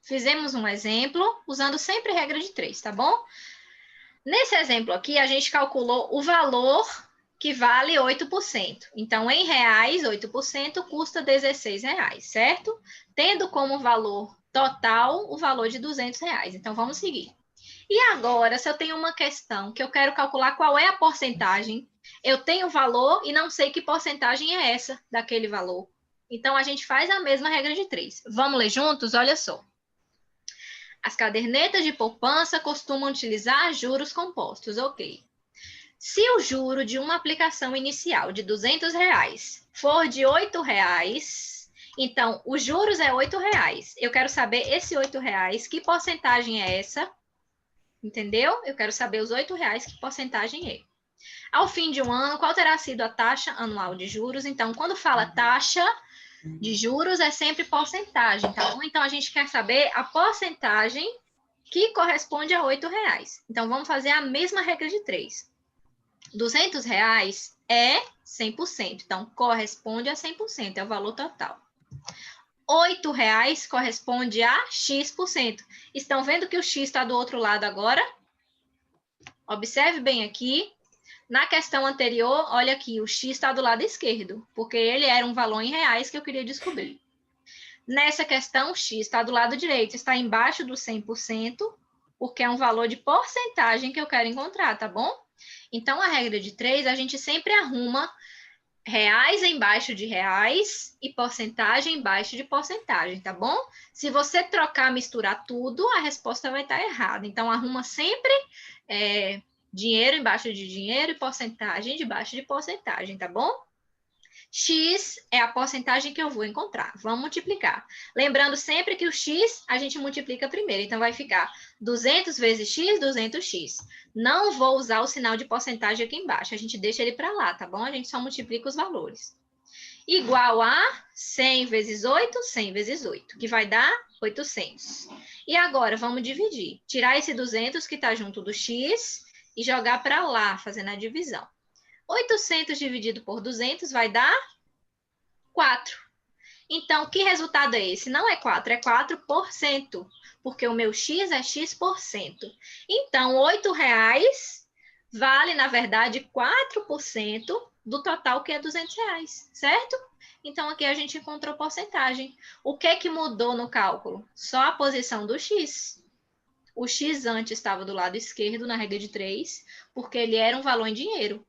Fizemos um exemplo usando sempre regra de 3, tá bom? Nesse exemplo aqui, a gente calculou o valor que vale 8%. Então, em reais, 8% custa R$16, certo? Tendo como valor total o valor de R$200. Então, vamos seguir. E agora, se eu tenho uma questão que eu quero calcular qual é a porcentagem, eu tenho o valor e não sei que porcentagem é essa daquele valor. Então, a gente faz a mesma regra de 3. Vamos ler juntos? Olha só. As cadernetas de poupança costumam utilizar juros compostos, ok. Se o juro de uma aplicação inicial de R$200 for de R$8, então os juros é R$8. Eu quero saber esse R$8, que porcentagem é essa? Entendeu? Eu quero saber os R$8, que porcentagem é. Ao fim de um ano, qual terá sido a taxa anual de juros? Então, quando fala taxa de juros, é sempre porcentagem, tá bom? Então, a gente quer saber a porcentagem que corresponde a R$8. Então, vamos fazer a mesma regra de 3. R$200 é 100%, então corresponde a 100%, é o valor total. R$8 corresponde a X%. Estão vendo que o X está do outro lado agora? Observe bem aqui. Na questão anterior, olha aqui, o X está do lado esquerdo, porque ele era um valor em reais que eu queria descobrir. Nessa questão, o X está do lado direito, está embaixo do 100%, porque é um valor de porcentagem que eu quero encontrar, tá bom? Então, a regra de 3, a gente sempre arruma reais embaixo de reais e porcentagem embaixo de porcentagem, tá bom? Se você trocar, misturar tudo, a resposta vai estar errada. Então, arruma sempre dinheiro embaixo de dinheiro e porcentagem debaixo de porcentagem, tá bom? X é a porcentagem que eu vou encontrar. Vamos multiplicar. Lembrando sempre que o X a gente multiplica primeiro. Então, vai ficar 200 vezes X, 200X. Não vou usar o sinal de porcentagem aqui embaixo. A gente deixa ele para lá, tá bom? A gente só multiplica os valores. Igual a 100 vezes 8, 100 vezes 8, que vai dar 800. E agora, vamos dividir. Tirar esse 200 que está junto do X e jogar para lá, fazendo a divisão. 800 dividido por 200 vai dar 4. Então, que resultado é esse? Não é 4, é 4%, porque o meu X é X%. Então, R$8 vale, na verdade, 4% do total, que é R$200, certo? Então, aqui a gente encontrou porcentagem. O que que mudou no cálculo? Só a posição do X. O X antes estava do lado esquerdo, na regra de 3, porque ele era um valor em dinheiro.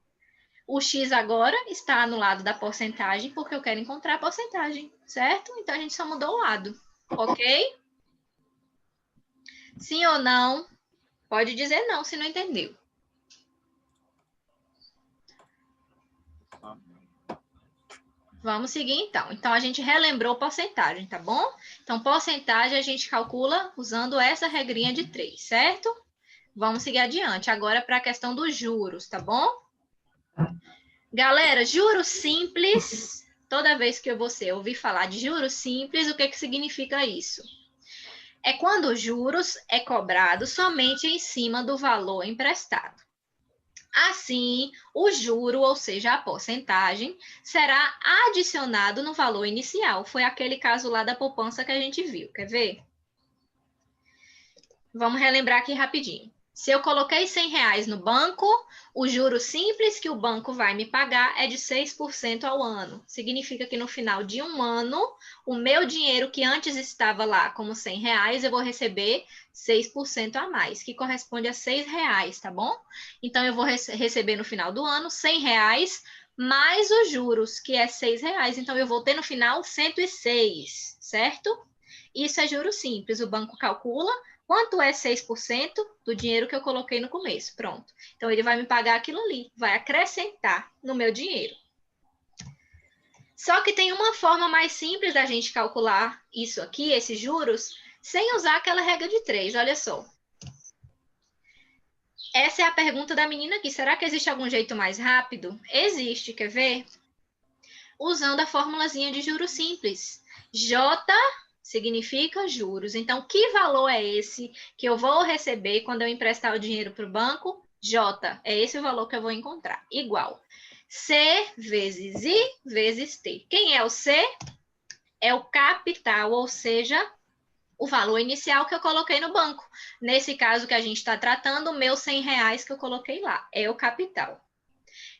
O X agora está no lado da porcentagem, porque eu quero encontrar a porcentagem, certo? Então, a gente só mudou o lado, ok? Sim ou não? Pode dizer não, se não entendeu. Vamos seguir, então. Então, a gente relembrou porcentagem, tá bom? Então, porcentagem a gente calcula usando essa regrinha de 3, certo? Vamos seguir adiante. Agora, para a questão dos juros, tá bom? Galera, juros simples, toda vez que você ouvir falar de juros simples, o que significa isso? É quando os juros é cobrado somente em cima do valor emprestado. Assim, o juro, ou seja, a porcentagem, será adicionado no valor inicial. Foi aquele caso lá da poupança que a gente viu. Quer ver? Vamos relembrar aqui rapidinho. Se eu coloquei R$100 no banco, o juro simples que o banco vai me pagar é de 6% ao ano. Significa que no final de um ano, o meu dinheiro que antes estava lá como R$100, eu vou receber 6% a mais, que corresponde a R$6, tá bom? Então, eu vou receber no final do ano R$100 mais os juros, que é R$6. Então, eu vou ter no final 106, certo? Isso é juro simples. O banco calcula quanto é 6% do dinheiro que eu coloquei no começo. Pronto. Então, ele vai me pagar aquilo ali, vai acrescentar no meu dinheiro. Só que tem uma forma mais simples da gente calcular isso aqui, esses juros, sem usar aquela regra de 3. Olha só. Essa é a pergunta da menina aqui. Será que existe algum jeito mais rápido? Existe, quer ver? Usando a formulazinha de juros simples. J significa juros. Então, que valor é esse que eu vou receber quando eu emprestar o dinheiro para o banco? J, é esse o valor que eu vou encontrar. Igual C vezes I vezes T. Quem é o C? É o capital, ou seja, o valor inicial que eu coloquei no banco. Nesse caso que a gente está tratando, o meu R$100 que eu coloquei lá, é o capital.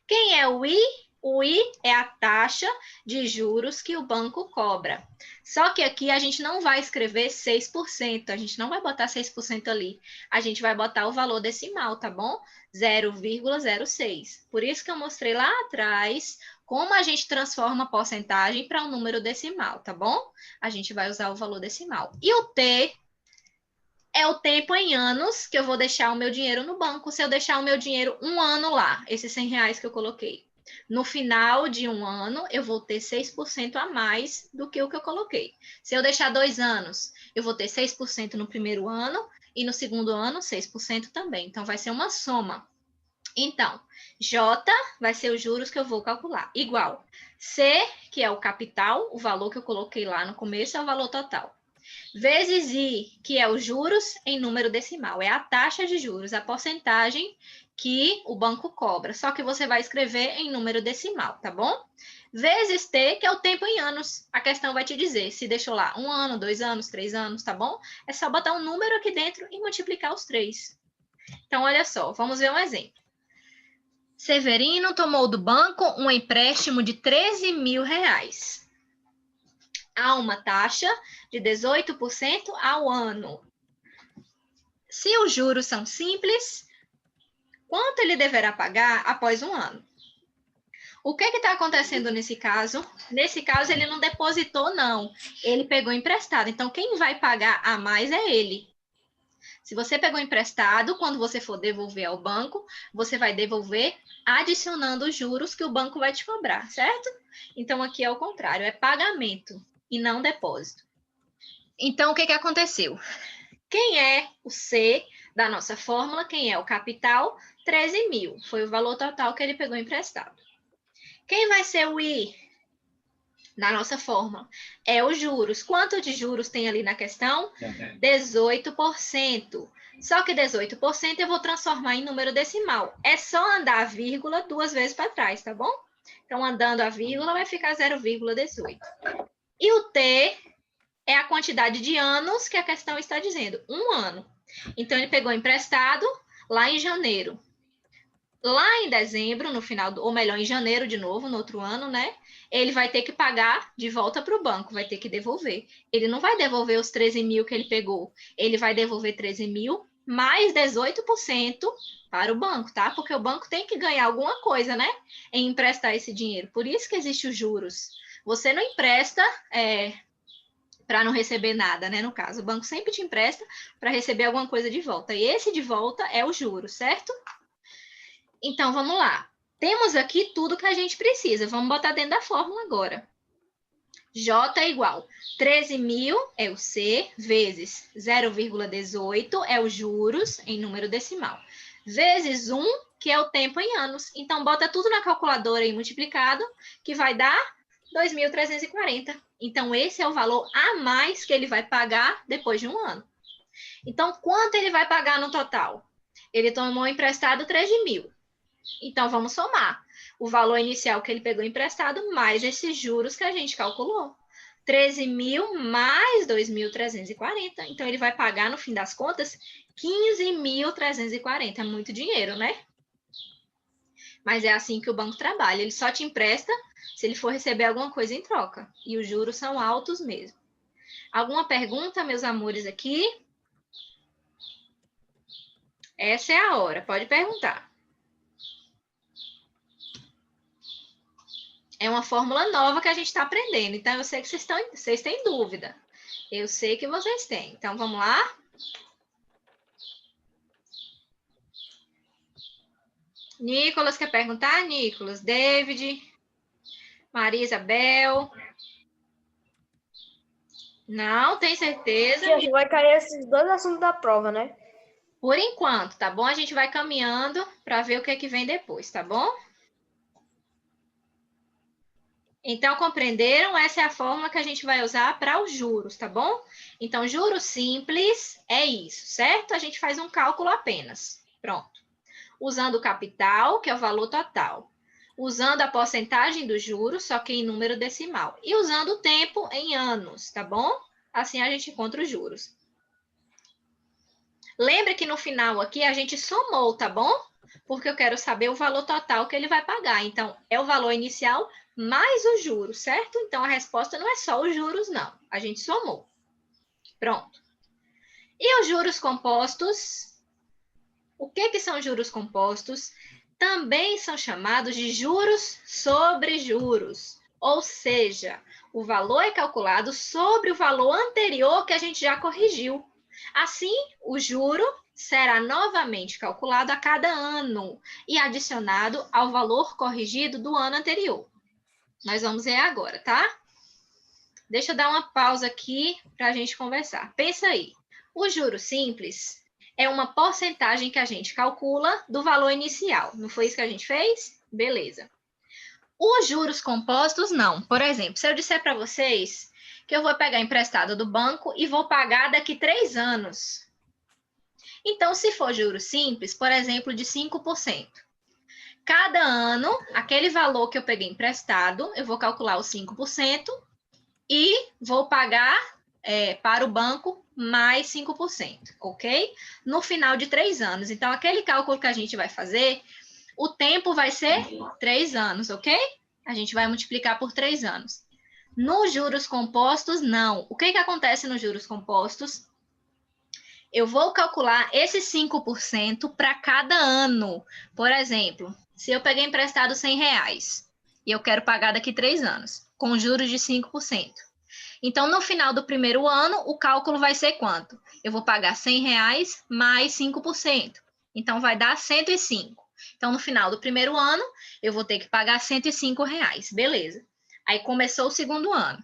Quem é o I? O I é a taxa de juros que o banco cobra. Só que aqui a gente não vai escrever 6%, a gente não vai botar 6% ali. A gente vai botar o valor decimal, tá bom? 0,06. Por isso que eu mostrei lá atrás como a gente transforma a porcentagem para um número decimal, tá bom? A gente vai usar o valor decimal. E o T é o tempo em anos que eu vou deixar o meu dinheiro no banco. Se eu deixar o meu dinheiro um ano lá, esses R$100 que eu coloquei, no final de um ano, eu vou ter 6% a mais do que o que eu coloquei. Se eu deixar 2 anos, eu vou ter 6% no primeiro ano e no segundo ano, 6% também. Então, vai ser uma soma. Então, J vai ser os juros que eu vou calcular. Igual C, que é o capital, o valor que eu coloquei lá no começo é o valor total. Vezes I, que é os juros em número decimal. É a taxa de juros, a porcentagem que o banco cobra. Só que você vai escrever em número decimal, tá bom? Vezes T, que é o tempo em anos. A questão vai te dizer se deixou lá 1 ano, 2 anos, 3 anos, tá bom? É só botar um número aqui dentro e multiplicar os 3. Então, olha só, vamos ver um exemplo. Severino tomou do banco um empréstimo de R$13.000. Há uma taxa de 18% ao ano. Se os juros são simples, quanto ele deverá pagar após um ano? O que está acontecendo nesse caso? Nesse caso, ele não depositou, não. Ele pegou emprestado. Então, quem vai pagar a mais é ele. Se você pegou emprestado, quando você for devolver ao banco, você vai devolver adicionando os juros que o banco vai te cobrar, certo? Então, aqui é o contrário, é pagamento e não depósito. Então, o que aconteceu? Quem é o C da nossa fórmula? Quem é o capital? 13.000. Foi o valor total que ele pegou emprestado. Quem vai ser o I da nossa fórmula? É os juros. Quanto de juros tem ali na questão? 18%. Só que 18% eu vou transformar em número decimal. É só andar a vírgula 2 vezes para trás, tá bom? Então, andando a vírgula, vai ficar 0,18. E o T é a quantidade de anos que a questão está dizendo. 1 ano. Então, ele pegou emprestado lá em janeiro. Lá em dezembro, no final, ou melhor, em janeiro de novo, no outro ano, né? Ele vai ter que pagar de volta para o banco, vai ter que devolver. Ele não vai devolver os 13.000 que ele pegou. Ele vai devolver 13.000 mais 18% para o banco, tá? Porque o banco tem que ganhar alguma coisa, né? Em emprestar esse dinheiro. Por isso que existem os juros. Você não empresta para não receber nada, né? No caso, o banco sempre te empresta para receber alguma coisa de volta. E esse de volta é o juro, certo? Então, vamos lá. Temos aqui tudo que a gente precisa. Vamos botar dentro da fórmula agora. J é igual 13.000 é o C, vezes 0,18 é os juros em número decimal, vezes 1, que é o tempo em anos. Então, bota tudo na calculadora aí multiplicado, que vai dar 2.340. Então, esse é o valor a mais que ele vai pagar depois de um ano. Então, quanto ele vai pagar no total? Ele tomou emprestado 13.000. Então, vamos somar o valor inicial que ele pegou emprestado mais esses juros que a gente calculou. 13.000 mais 2.340. Então, ele vai pagar, no fim das contas, 15.340. É muito dinheiro, né? Mas é assim que o banco trabalha. Ele só te empresta se ele for receber alguma coisa em troca. E os juros são altos mesmo. Alguma pergunta, meus amores, aqui? Essa é a hora. Pode perguntar. É uma fórmula nova que a gente está aprendendo. Então, eu sei que vocês têm dúvida. Eu sei que vocês têm. Então, vamos lá? Nicolas quer perguntar? Nicolas, David, Maria Isabel. Não, tem certeza? Tia, vai cair esses 2 assuntos da prova, né? Por enquanto, tá bom? A gente vai caminhando para ver o que é que vem depois, tá bom? Então, compreenderam? Essa é a fórmula que a gente vai usar para os juros, tá bom? Então, juros simples é isso, certo? A gente faz um cálculo apenas. Pronto. Usando o capital, que é o valor total. Usando a porcentagem dos juros, só que em número decimal. E usando o tempo em anos, tá bom? Assim a gente encontra os juros. Lembre que no final aqui a gente somou, tá bom? Porque eu quero saber o valor total que ele vai pagar. Então, é o valor inicial mais os juros, certo? Então, a resposta não é só os juros, não. A gente somou. Pronto. E os juros compostos? O que são juros compostos? Também são chamados de juros sobre juros. Ou seja, o valor é calculado sobre o valor anterior que a gente já corrigiu. Assim, o juro será novamente calculado a cada ano e adicionado ao valor corrigido do ano anterior. Nós vamos ver agora, tá? Deixa eu dar uma pausa aqui para a gente conversar. Pensa aí. O juro simples é uma porcentagem que a gente calcula do valor inicial. Não foi isso que a gente fez? Beleza. Os juros compostos, não. Por exemplo, se eu disser para vocês que eu vou pegar emprestado do banco e vou pagar daqui 3 anos. Então, se for juros simples, por exemplo, de 5%. Cada ano, aquele valor que eu peguei emprestado, eu vou calcular os 5% e vou pagar para o banco mais 5%, ok? No final de 3 anos. Então, aquele cálculo que a gente vai fazer, o tempo vai ser 3 anos, ok? A gente vai multiplicar por 3 anos. Nos juros compostos, não. O que acontece nos juros compostos? Eu vou calcular esses 5% para cada ano. Por exemplo, se eu peguei emprestado R$100 e eu quero pagar daqui 3 anos, com juros de 5%. Então, no final do primeiro ano, o cálculo vai ser quanto? Eu vou pagar R$100 mais 5%. Então, vai dar 105. Então, no final do primeiro ano, eu vou ter que pagar R$105. Beleza. Aí, começou o segundo ano.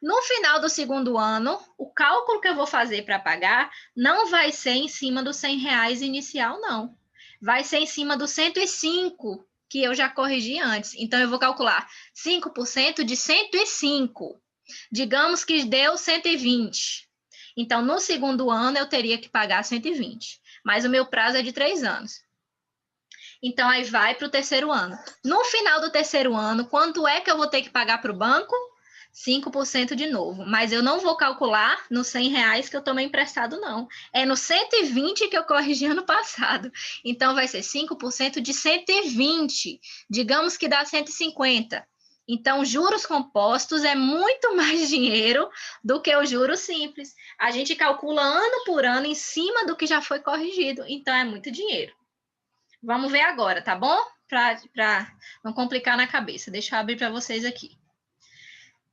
No final do segundo ano, o cálculo que eu vou fazer para pagar não vai ser em cima dos R$100 inicial, não. Vai ser em cima dos 105 que eu já corrigi antes. Então, eu vou calcular 5% de 105. Digamos que deu 120. Então, no segundo ano, eu teria que pagar 120. Mas o meu prazo é de 3 anos. Então, aí vai para o terceiro ano. No final do terceiro ano, quanto é que eu vou ter que pagar para o banco? 5% de novo. Mas eu não vou calcular nos R$100 que eu tomei emprestado, não. É no 120 que eu corrigi ano passado. Então, vai ser 5% de 120. Digamos que dá 150. Então, juros compostos é muito mais dinheiro do que o juro simples. A gente calcula ano por ano em cima do que já foi corrigido. Então, é muito dinheiro. Vamos ver agora, tá bom? Para não complicar na cabeça. Deixa eu abrir para vocês aqui.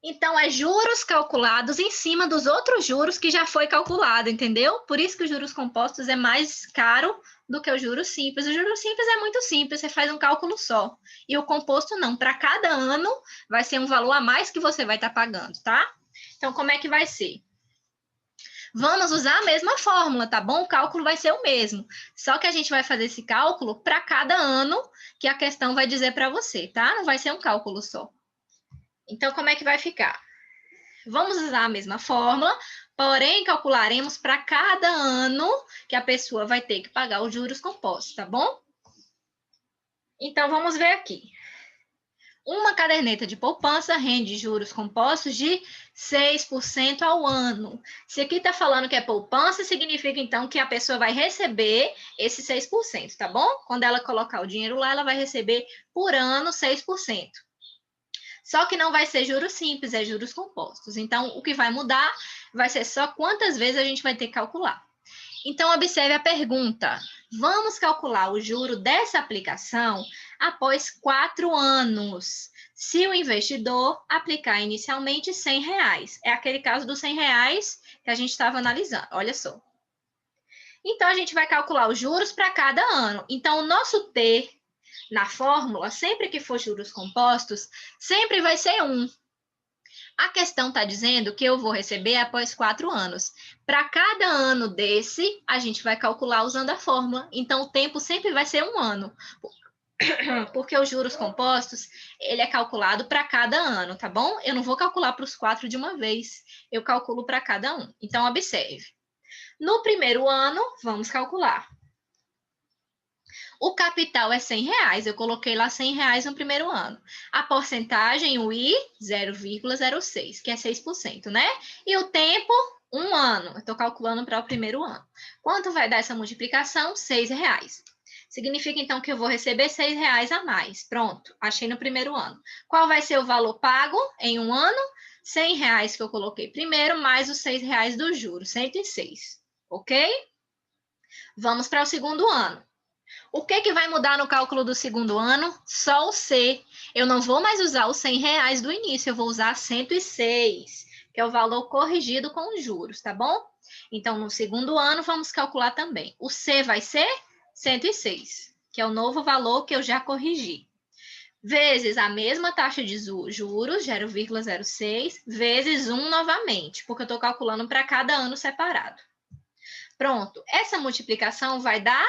Então, é juros calculados em cima dos outros juros que já foi calculado, entendeu? Por isso que os juros compostos é mais caro do que o juro simples. O juro simples é muito simples, você faz um cálculo só. E o composto não. Para cada ano, vai ser um valor a mais que você vai estar pagando, tá? Então, como é que vai ser? Vamos usar a mesma fórmula, tá bom? O cálculo vai ser o mesmo. Só que a gente vai fazer esse cálculo para cada ano que a questão vai dizer para você, tá? Não vai ser um cálculo só. Então, como é que vai ficar? Vamos usar a mesma fórmula, porém, calcularemos para cada ano que a pessoa vai ter que pagar os juros compostos, tá bom? Então, vamos ver aqui. Uma caderneta de poupança rende juros compostos de 6% ao ano. Se aqui está falando que é poupança, significa, então, que a pessoa vai receber esse 6%, tá bom? Quando ela colocar o dinheiro lá, ela vai receber por ano 6%. Só que não vai ser juros simples, é juros compostos. Então, o que vai mudar vai ser só quantas vezes a gente vai ter que calcular. Então, observe a pergunta. Vamos calcular o juro dessa aplicação após 4 anos, se o investidor aplicar inicialmente R$100. É aquele caso dos R$100 que a gente estava analisando, olha só. Então, a gente vai calcular os juros para cada ano. Então, o nosso T na fórmula, sempre que for juros compostos, sempre vai ser 1. A questão está dizendo que eu vou receber após 4 anos. Para cada ano desse, a gente vai calcular usando a fórmula. Então, o tempo sempre vai ser 1 ano. Porque os juros compostos, ele é calculado para cada ano, tá bom? Eu não vou calcular para os 4 de uma vez. Eu calculo para cada um. Então, observe. No primeiro ano, vamos calcular. O capital é R$100, eu coloquei lá R$100 no primeiro ano. A porcentagem, o I, 0,06, que é 6%, né? E o tempo, 1 ano. Eu estou calculando para o primeiro ano. Quanto vai dar essa multiplicação? R$6. Significa, então, que eu vou receber R$6 a mais. Pronto, achei no primeiro ano. Qual vai ser o valor pago em um ano? R$100 que eu coloquei primeiro, mais os R$6 do juro, 106. Ok? Vamos para o segundo ano. O que vai mudar no cálculo do segundo ano? Só o C. Eu não vou mais usar os R$100 do início, eu vou usar 106, que é o valor corrigido com os juros, tá bom? Então, no segundo ano, vamos calcular também. O C vai ser 106, que é o novo valor que eu já corrigi. Vezes a mesma taxa de juros, 0,06, vezes 1 novamente, porque eu estou calculando para cada ano separado. Pronto, essa multiplicação vai dar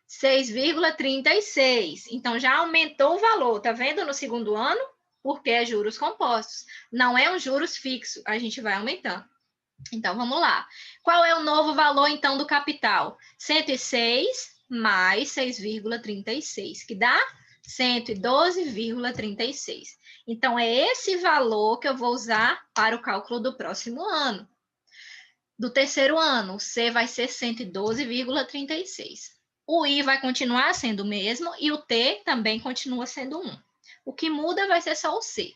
6,36. Então, já aumentou o valor, tá vendo? No segundo ano, porque é juros compostos. Não é um juros fixo, a gente vai aumentando. Então, vamos lá. Qual é o novo valor, então, do capital? 106 mais 6,36, que dá 112,36. Então, é esse valor que eu vou usar para o cálculo do próximo ano. Do terceiro ano, o C vai ser 112,36. O I vai continuar sendo o mesmo e o T também continua sendo 1. O que muda vai ser só o C.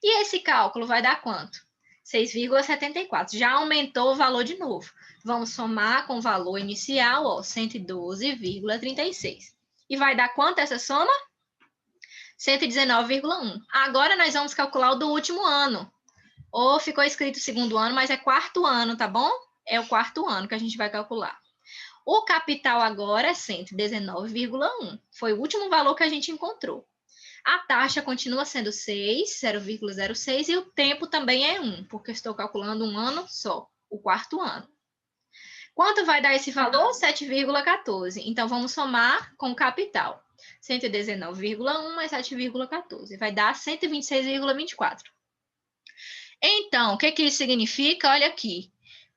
E esse cálculo vai dar quanto? 6,74. Já aumentou o valor de novo. Vamos somar com o valor inicial, ó, 112,36. E vai dar quanto essa soma? 119,1. Agora nós vamos calcular o do último ano. Ou ficou escrito segundo ano, mas é quarto ano, tá bom? É o quarto ano que a gente vai calcular. O capital agora é 119,1. Foi o último valor que a gente encontrou. A taxa continua sendo 6, 0,06, e o tempo também é 1, porque eu estou calculando um ano só, o quarto ano. Quanto vai dar esse valor? 7,14. Então, vamos somar com o capital. 119,1 mais 7,14. Vai dar 126,24. Então, o que isso significa? Olha aqui.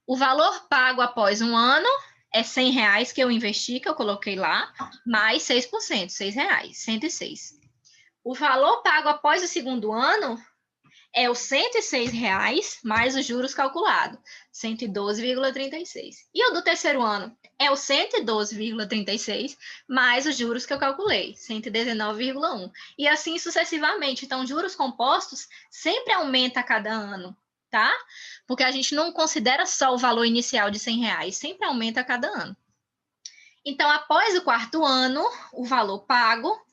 O valor pago após um ano é R$100 que eu investi, que eu coloquei lá, mais 6%, R$6, 106. O valor pago após o segundo ano é os R$106 mais os juros calculados, 112,36. E o do terceiro ano é o 112,36 mais os juros que eu calculei, 119,1. E assim sucessivamente. Então, juros compostos sempre aumenta a cada ano, tá? Porque a gente não considera só o valor inicial de R$100, sempre aumenta a cada ano. Então, após o quarto ano, o valor pago,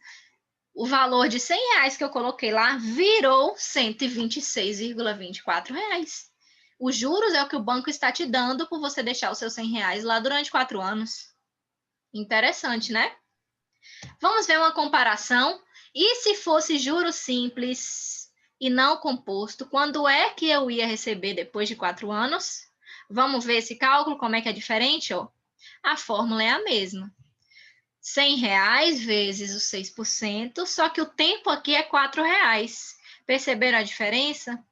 o valor de R$100 que eu coloquei lá virou R$126,24. Os juros é o que o banco está te dando por você deixar os seus R$100 lá durante 4 anos. Interessante, né? Vamos ver uma comparação. E se fosse juros simples e não composto, quando é que eu ia receber depois de 4 anos? Vamos ver esse cálculo, como é que é diferente? Ó. A fórmula é a mesma. R$100 vezes os 6%, só que o tempo aqui é R$4. Perceberam a diferença?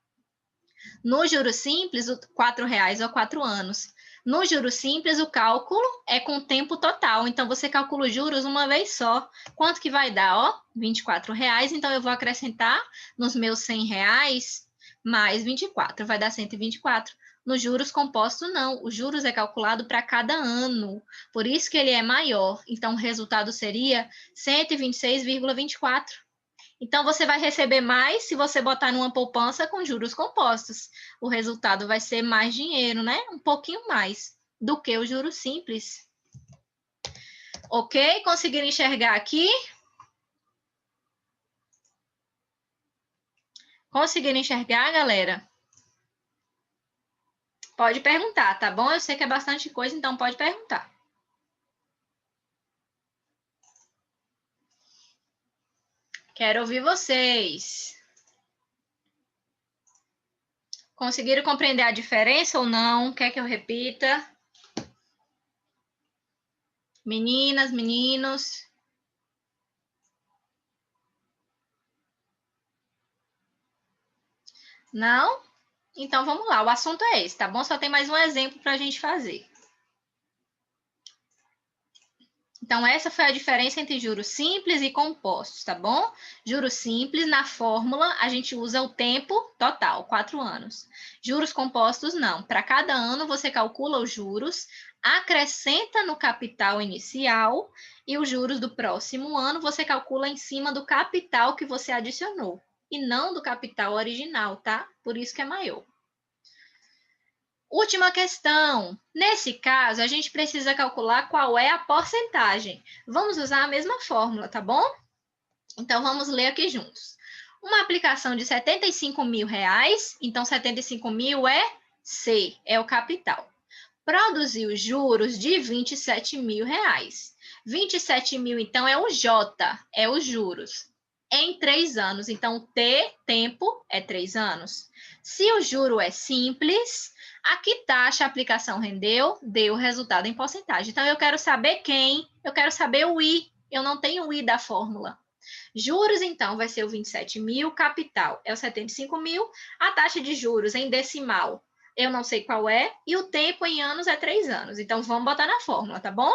No juros simples, o R$4 ou 4 anos. No juros simples, o cálculo é com o tempo total. Então, você calcula os juros uma vez só. Quanto que vai dar? Ó, R$24. Então, eu vou acrescentar nos meus R$100 mais 24. Vai dar 124. Nos juros compostos, não. Os juros é calculado para cada ano. Por isso que ele é maior. Então, o resultado seria 126,24. Então, você vai receber mais se você botar numa poupança com juros compostos. O resultado vai ser mais dinheiro, né? Um pouquinho mais do que o juros simples. Ok? Conseguiram enxergar aqui? Conseguiram enxergar, galera? Pode perguntar, tá bom? Eu sei que é bastante coisa, então pode perguntar. Quero ouvir vocês. Conseguiram compreender a diferença ou não? Quer que eu repita? Meninas, meninos? Não? Então vamos lá, o assunto é esse, tá bom? Só tem mais um exemplo para a gente fazer. Então, essa foi a diferença entre juros simples e compostos, tá bom? Juros simples, na fórmula, a gente usa o tempo total, 4 anos. Juros compostos, não. Para cada ano, você calcula os juros, acrescenta no capital inicial e os juros do próximo ano você calcula em cima do capital que você adicionou e não do capital original, tá? Por isso que é maior. Última questão. Nesse caso, a gente precisa calcular qual é a porcentagem. Vamos usar a mesma fórmula, tá bom? Então, vamos ler aqui juntos. Uma aplicação de R$75 mil, então 75 mil é C, é o capital. Produziu juros de R$27 mil. 27 mil, então, é o J, é os juros. Em 3 anos, então, T, tempo, é 3 anos. Se o juro é simples, a que taxa a aplicação rendeu, deu o resultado em porcentagem. Então, eu quero saber quem, eu quero saber o I, eu não tenho o I da fórmula. Juros, então, vai ser o 27 mil, capital é o 75 mil, a taxa de juros em decimal, eu não sei qual é, e o tempo em anos é 3 anos. Então, vamos botar na fórmula, tá bom?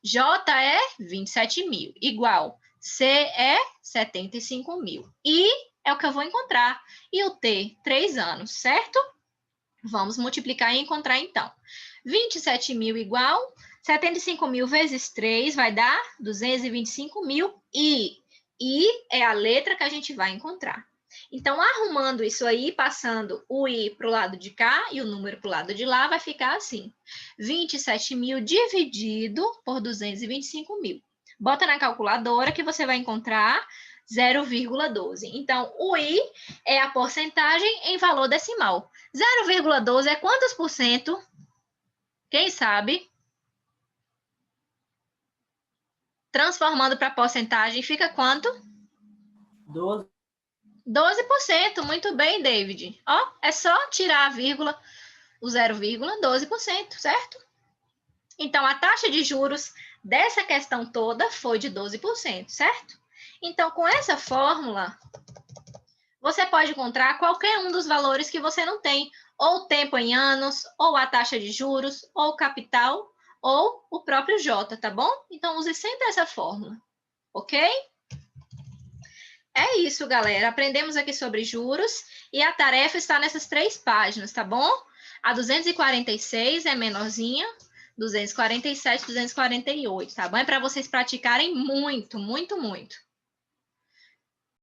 J é 27 mil, igual C é 75 mil. I é o que eu vou encontrar. E o T, 3 anos, certo? Vamos multiplicar e encontrar, então. 27 mil igual 75 mil vezes 3 vai dar 225 mil. I é a letra que a gente vai encontrar. Então, arrumando isso aí, passando o I para o lado de cá e o número para o lado de lá, vai ficar assim. 27 mil dividido por 225 mil. Bota na calculadora que você vai encontrar 0,12. Então, o I é a porcentagem em valor decimal. 0,12 é quantos por cento? Quem sabe? Transformando para porcentagem, fica quanto? 12. 12%. Muito bem, David. Ó, é só tirar a vírgula, o 0,12%, certo? Então, a taxa de juros dessa questão toda foi de 12%, certo? Então, com essa fórmula, você pode encontrar qualquer um dos valores que você não tem, ou o tempo em anos, ou a taxa de juros, ou o capital, ou o próprio J, tá bom? Então, use sempre essa fórmula, ok? É isso, galera. Aprendemos aqui sobre juros e a tarefa está nessas 3 páginas, tá bom? A 246 é menorzinha, 247, 248, tá bom? É para vocês praticarem muito, muito, muito.